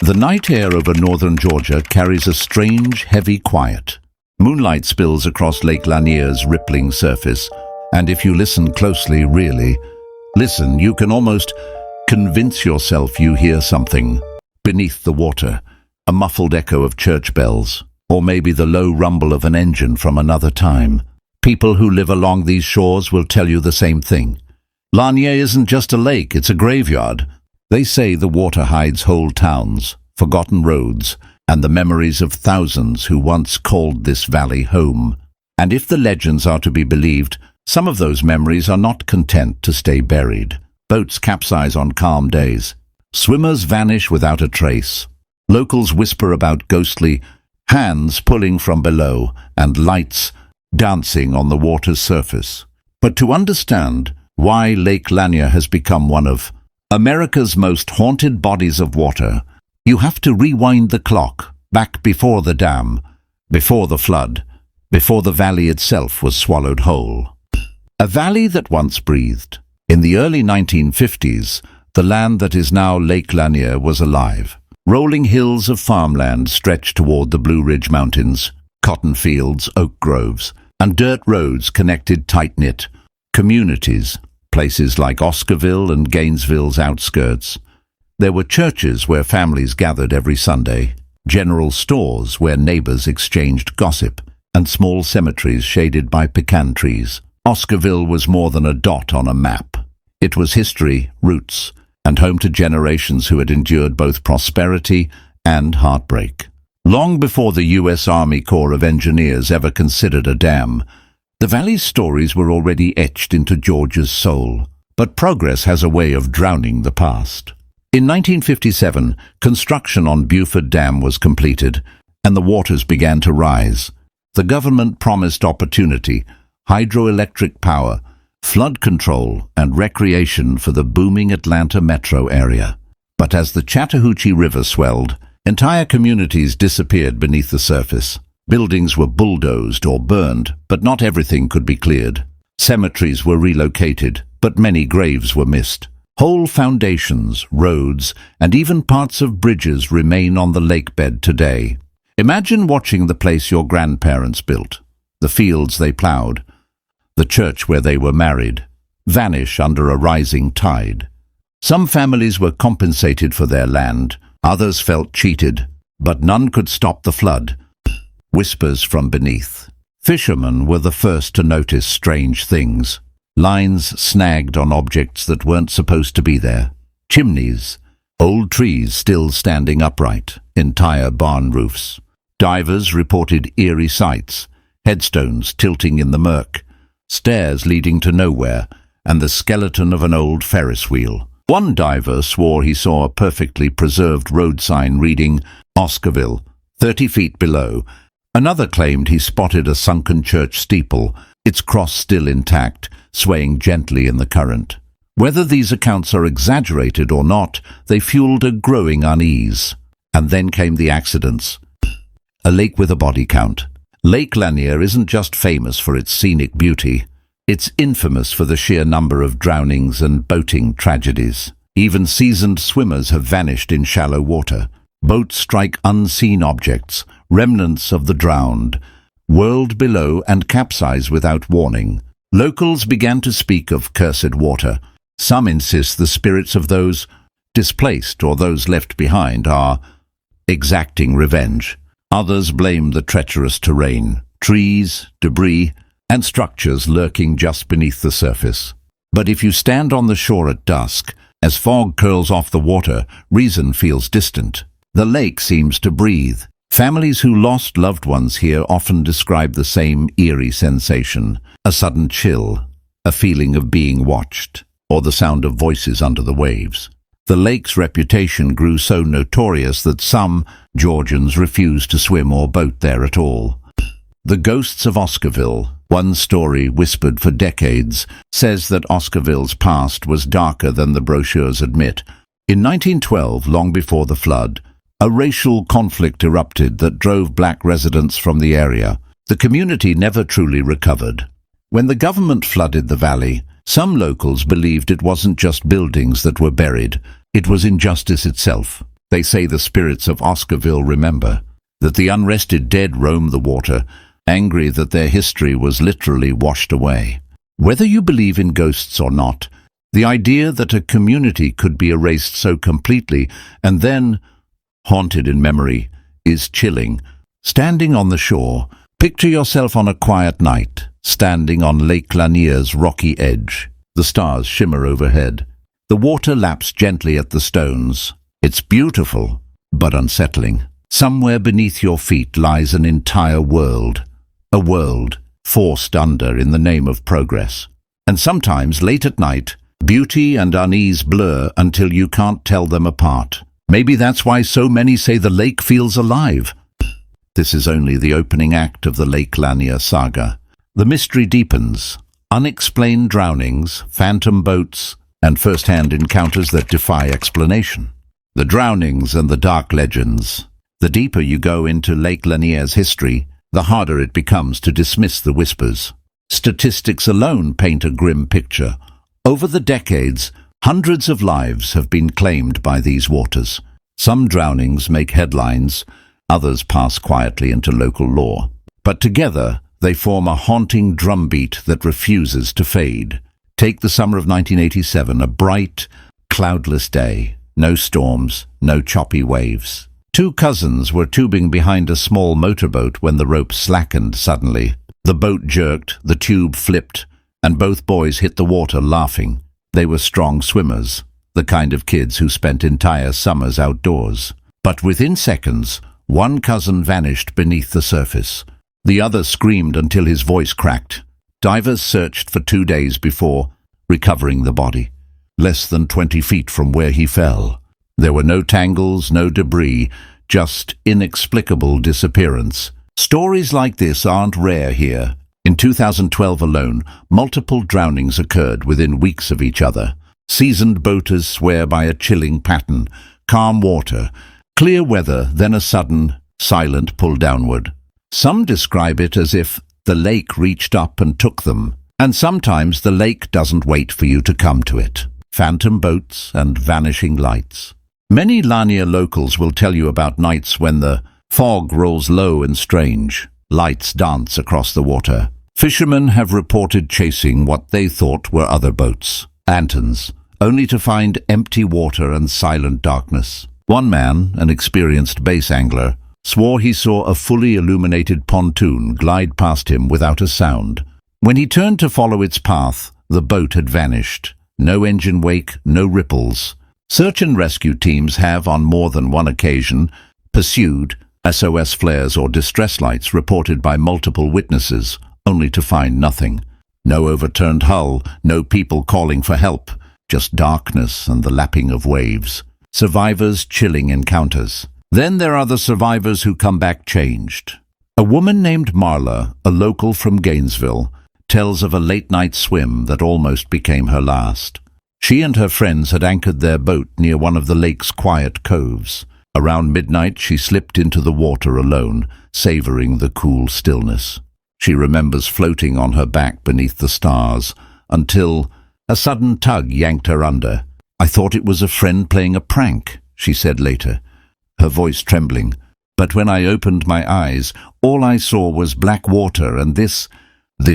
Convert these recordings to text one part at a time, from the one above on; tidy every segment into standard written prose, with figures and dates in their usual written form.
The night air over northern Georgia carries a strange, heavy quiet. Moonlight spills across Lake Lanier's rippling surface, and if you listen closely, really listen, you can almost convince yourself you hear something. Beneath the water, a muffled echo of church bells, or maybe the low rumble of an engine from another time. People who live along these shores will tell you the same thing. Lanier isn't just a lake, it's a graveyard. They say the water hides whole towns, forgotten roads, and the memories of thousands who once called this valley home. And if the legends are to be believed, some of those memories are not content to stay buried. Boats capsize on calm days. Swimmers vanish without a trace. Locals whisper about ghostly hands pulling from below and lights dancing on the water's surface. But to understand why Lake Lanier has become one of America's most haunted bodies of water, you have to rewind the clock back before the dam, before the flood, before the valley itself was swallowed whole. A valley that once breathed. In the early 1950s, the land that is now Lake Lanier was alive. Rolling hills of farmland stretched toward the Blue Ridge Mountains, cotton fields, oak groves, and dirt roads connected tight-knit communities, places like Oscarville and Gainesville's outskirts. There were churches where families gathered every Sunday, general stores where neighbors exchanged gossip, and small cemeteries shaded by pecan trees. Oscarville was more than a dot on a map. It was history, roots, and home to generations who had endured both prosperity and heartbreak. Long before the U.S. Army Corps of Engineers ever considered a dam, the valley's stories were already etched into Georgia's soul. But progress has a way of drowning the past. In 1957, construction on Beaufort Dam was completed, and the waters began to rise. The government promised opportunity, hydroelectric power, flood control, and recreation for the booming Atlanta metro area. But as the Chattahoochee River swelled, entire communities disappeared beneath the surface. Buildings were bulldozed or burned, but not everything could be cleared. Cemeteries were relocated, but many graves were missed. Whole foundations, roads, and even parts of bridges remain on the lakebed today. Imagine watching the place your grandparents built, the fields they plowed, the church where they were married, vanish under a rising tide. Some families were compensated for their land, others felt cheated, but none could stop the flood. Whispers from beneath. Fishermen were the first to notice strange things. Lines snagged on objects that weren't supposed to be there. Chimneys. Old trees still standing upright. Entire barn roofs. Divers reported eerie sights. Headstones tilting in the murk. Stairs leading to nowhere, and the skeleton of an old Ferris wheel. One diver swore he saw a perfectly preserved road sign reading Oscarville, 30 feet below. Another claimed he spotted a sunken church steeple, its cross still intact, swaying gently in the current. Whether these accounts are exaggerated or not, they fueled a growing unease. And then came the accidents. A lake with a body count. Lake Lanier isn't just famous for its scenic beauty. It's infamous for the sheer number of drownings and boating tragedies. Even seasoned swimmers have vanished in shallow water. Boats strike unseen objects, remnants of the drowned, whirled below and capsize without warning. Locals began to speak of cursed water. Some insist the spirits of those displaced or those left behind are exacting revenge. Others blame the treacherous terrain, trees, debris, and structures lurking just beneath the surface. But if you stand on the shore at dusk, as fog curls off the water, reason feels distant. The lake seems to breathe. Families who lost loved ones here often describe the same eerie sensation, a sudden chill, a feeling of being watched, or the sound of voices under the waves. The lake's reputation grew so notorious that some Georgians refused to swim or boat there at all. The ghosts of Oscarville, one story whispered for decades, says that Oscarville's past was darker than the brochures admit. In 1912, long before the flood, a racial conflict erupted that drove black residents from the area. The community never truly recovered. When the government flooded the valley, some locals believed it wasn't just buildings that were buried, it was injustice itself. They say the spirits of Oscarville remember, that the unrested dead roam the water, angry that their history was literally washed away. Whether you believe in ghosts or not, the idea that a community could be erased so completely and then haunted in memory is chilling. Standing on the shore, picture yourself on a quiet night, standing on Lake Lanier's rocky edge. The stars shimmer overhead. The water laps gently at the stones. It's beautiful, but unsettling. Somewhere beneath your feet lies an entire world. A world forced under in the name of progress. And sometimes, late at night, beauty and unease blur until you can't tell them apart. Maybe that's why so many say the lake feels alive. This is only the opening act of the Lake Lanier saga. The mystery deepens. Unexplained drownings, phantom boats, and first-hand encounters that defy explanation. The drownings and the dark legends. The deeper you go into Lake Lanier's history, the harder it becomes to dismiss the whispers. Statistics alone paint a grim picture. Over the decades, hundreds of lives have been claimed by these waters. Some drownings make headlines, others pass quietly into local lore. But together, they form a haunting drumbeat that refuses to fade. Take the summer of 1987, a bright, cloudless day. No storms, no choppy waves. Two cousins were tubing behind a small motorboat when the rope slackened suddenly. The boat jerked, the tube flipped, and both boys hit the water laughing. They were strong swimmers, the kind of kids who spent entire summers outdoors. But within seconds, one cousin vanished beneath the surface. The other screamed until his voice cracked. Divers searched for 2 days before recovering the body, less than 20 feet from where he fell. There were no tangles, no debris, just inexplicable disappearance. Stories like this aren't rare here. In 2012 alone, multiple drownings occurred within weeks of each other. Seasoned boaters swear by a chilling pattern: calm water, clear weather, then a sudden, silent pull downward. Some describe it as if the lake reached up and took them, and sometimes the lake doesn't wait for you to come to it. Phantom boats and vanishing lights. Many Lanier locals will tell you about nights when the fog rolls low and strange. Lights dance across the water. Fishermen have reported chasing what they thought were other boats, Antons, only to find empty water and silent darkness. One man, an experienced bass angler, swore he saw a fully illuminated pontoon glide past him without a sound. When he turned to follow its path, the boat had vanished. No engine wake, no ripples. Search and rescue teams have, on more than one occasion, pursued SOS flares or distress lights reported by multiple witnesses, only to find nothing. No overturned hull, no people calling for help, just darkness and the lapping of waves. Survivors' chilling encounters. Then there are the survivors who come back changed. A woman named Marla, a local from Gainesville, tells of a late-night swim that almost became her last. She and her friends had anchored their boat near one of the lake's quiet coves. Around midnight, she slipped into the water alone, savoring the cool stillness. She remembers floating on her back beneath the stars until a sudden tug yanked her under. "I thought it was a friend playing a prank," she said later, her voice trembling. "But when I opened my eyes, all I saw was black water and this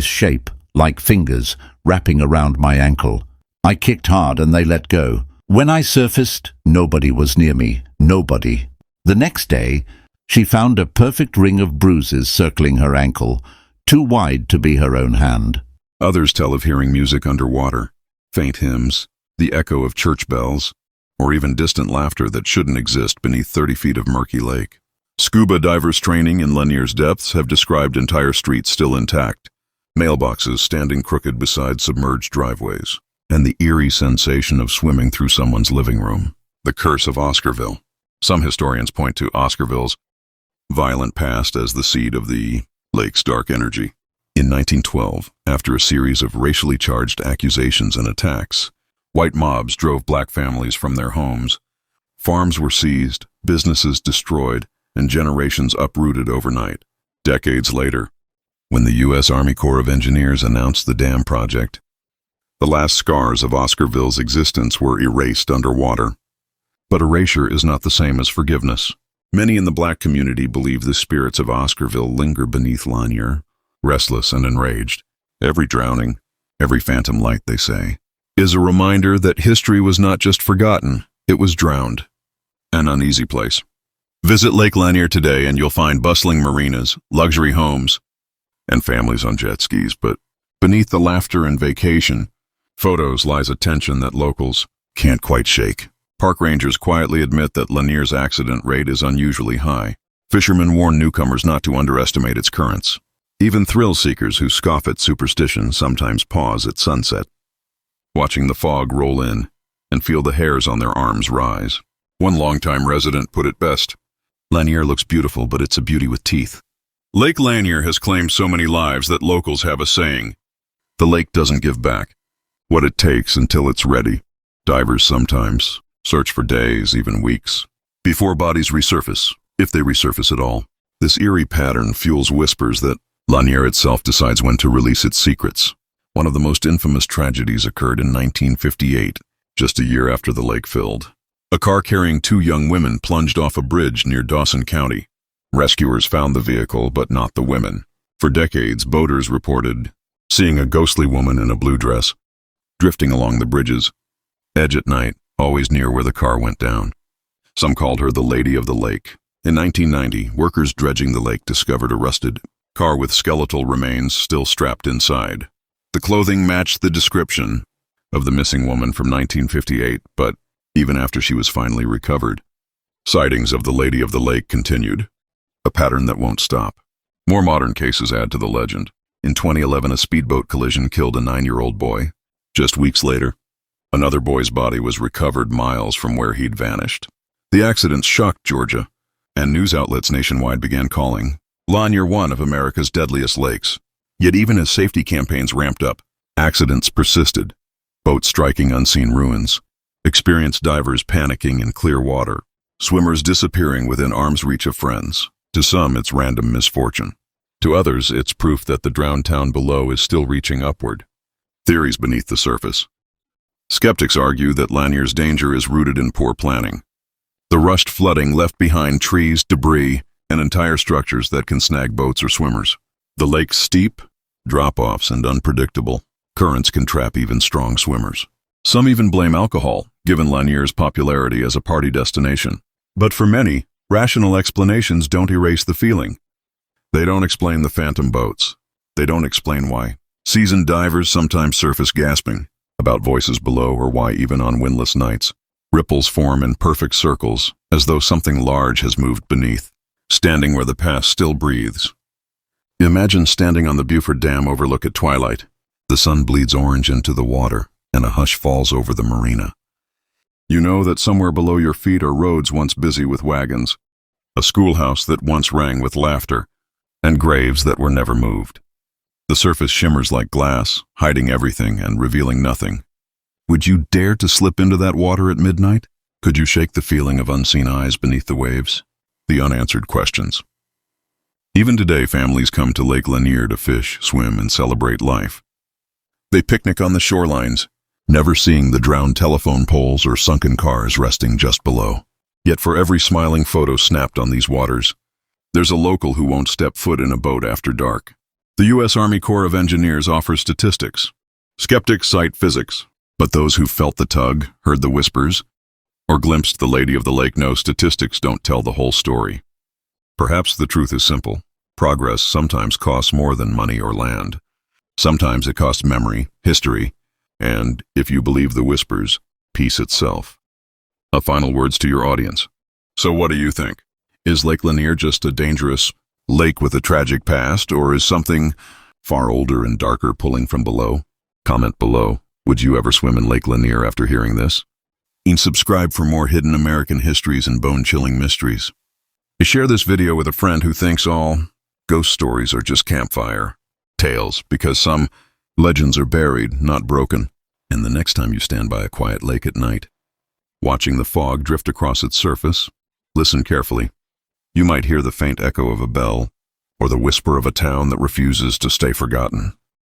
shape, like fingers, wrapping around my ankle. I kicked hard and they let go. When I surfaced, nobody was near me. Nobody." The next day, she found a perfect ring of bruises circling her ankle, too wide to be her own hand. Others tell of hearing music underwater, faint hymns, the echo of church bells, or even distant laughter that shouldn't exist beneath 30 feet of murky lake. Scuba divers training in Lanier's depths have described entire streets still intact, mailboxes standing crooked beside submerged driveways, and the eerie sensation of swimming through someone's living room. The curse of Oscarville. Some historians point to Oscarville's violent past as the seed of the lake's dark energy. In 1912, after a series of racially charged accusations and attacks, white mobs drove black families from their homes. Farms were seized, businesses destroyed, and generations uprooted overnight. Decades later, when the U.S. Army Corps of Engineers announced the dam project, the last scars of Oscarville's existence were erased underwater. But erasure is not the same as forgiveness. Many in the black community believe the spirits of Oscarville linger beneath Lanier, restless and enraged. Every drowning, every phantom light, they say, is a reminder that history was not just forgotten, it was drowned. An uneasy place. Visit Lake Lanier today and you'll find bustling marinas, luxury homes, and families on jet skis. But beneath the laughter and vacation photos lies a tension that locals can't quite shake. Park rangers quietly admit that Lanier's accident rate is unusually high. Fishermen warn newcomers not to underestimate its currents. Even thrill seekers who scoff at superstition sometimes pause at sunset, watching the fog roll in and feel the hairs on their arms rise. One longtime resident put it best: Lanier looks beautiful, but it's a beauty with teeth. Lake Lanier has claimed so many lives that locals have a saying: the lake doesn't give back what it takes until it's ready. Divers sometimes search for days, even weeks, before bodies resurface, if they resurface at all. This eerie pattern fuels whispers that Lanier itself decides when to release its secrets. One of the most infamous tragedies occurred in 1958, just a year after the lake filled. A car carrying two young women plunged off a bridge near Dawson County. Rescuers found the vehicle, but not the women. For decades, boaters reported seeing a ghostly woman in a blue dress drifting along the bridge's edge at night, always near where the car went down. Some called her the Lady of the Lake. In 1990, workers dredging the lake discovered a rusted car with skeletal remains still strapped inside. The clothing matched the description of the missing woman from 1958, but even after she was finally recovered, sightings of the Lady of the Lake continued, a pattern that won't stop. More modern cases add to the legend. In 2011, a speedboat collision killed a 9-year-old boy. Just weeks later, another boy's body was recovered miles from where he'd vanished. The accidents shocked Georgia, and news outlets nationwide began calling Lanier one of America's deadliest lakes. Yet even as safety campaigns ramped up, accidents persisted. Boats striking unseen ruins, experienced divers panicking in clear water, swimmers disappearing within arm's reach of friends. To some, it's random misfortune. To others, it's proof that the drowned town below is still reaching upward. Theories beneath the surface. Skeptics argue that Lanier's danger is rooted in poor planning. The rushed flooding left behind trees, debris, and entire structures that can snag boats or swimmers. The lake's steep, drop-offs, and unpredictable currents can trap even strong swimmers. Some even blame alcohol, given Lanier's popularity as a party destination. But for many, rational explanations don't erase the feeling. They don't explain the phantom boats. They don't explain why seasoned divers sometimes surface gasping about voices below, or why even on windless nights, ripples form in perfect circles as though something large has moved beneath, standing where the past still breathes. Imagine standing on the Buford Dam overlook at twilight. The sun bleeds orange into the water, and a hush falls over the marina. You know that somewhere below your feet are roads once busy with wagons, a schoolhouse that once rang with laughter, and graves that were never moved. The surface shimmers like glass, hiding everything and revealing nothing. Would you dare to slip into that water at midnight? Could you shake the feeling of unseen eyes beneath the waves? The unanswered questions. Even today, families come to Lake Lanier to fish, swim, and celebrate life. They picnic on the shorelines, never seeing the drowned telephone poles or sunken cars resting just below. Yet for every smiling photo snapped on these waters, there's a local who won't step foot in a boat after dark. The U.S. Army Corps of Engineers offers statistics. Skeptics cite physics, but those who felt the tug, heard the whispers, or glimpsed the Lady of the Lake know statistics don't tell the whole story. Perhaps the truth is simple. Progress sometimes costs more than money or land. Sometimes it costs memory, history, and, if you believe the whispers, peace itself. A final words to your audience. So what do you think? Is Lake Lanier just a dangerous lake with a tragic past, or is something far older and darker pulling from below? Comment below. Would you ever swim in Lake Lanier after hearing this? And subscribe for more hidden American histories and bone-chilling mysteries. Share this video with a friend who thinks all ghost stories are just campfire tales, because some legends are buried, not broken. And the next time you stand by a quiet lake at night, watching the fog drift across its surface, listen carefully. You might hear the faint echo of a bell, or the whisper of a town that refuses to stay forgotten.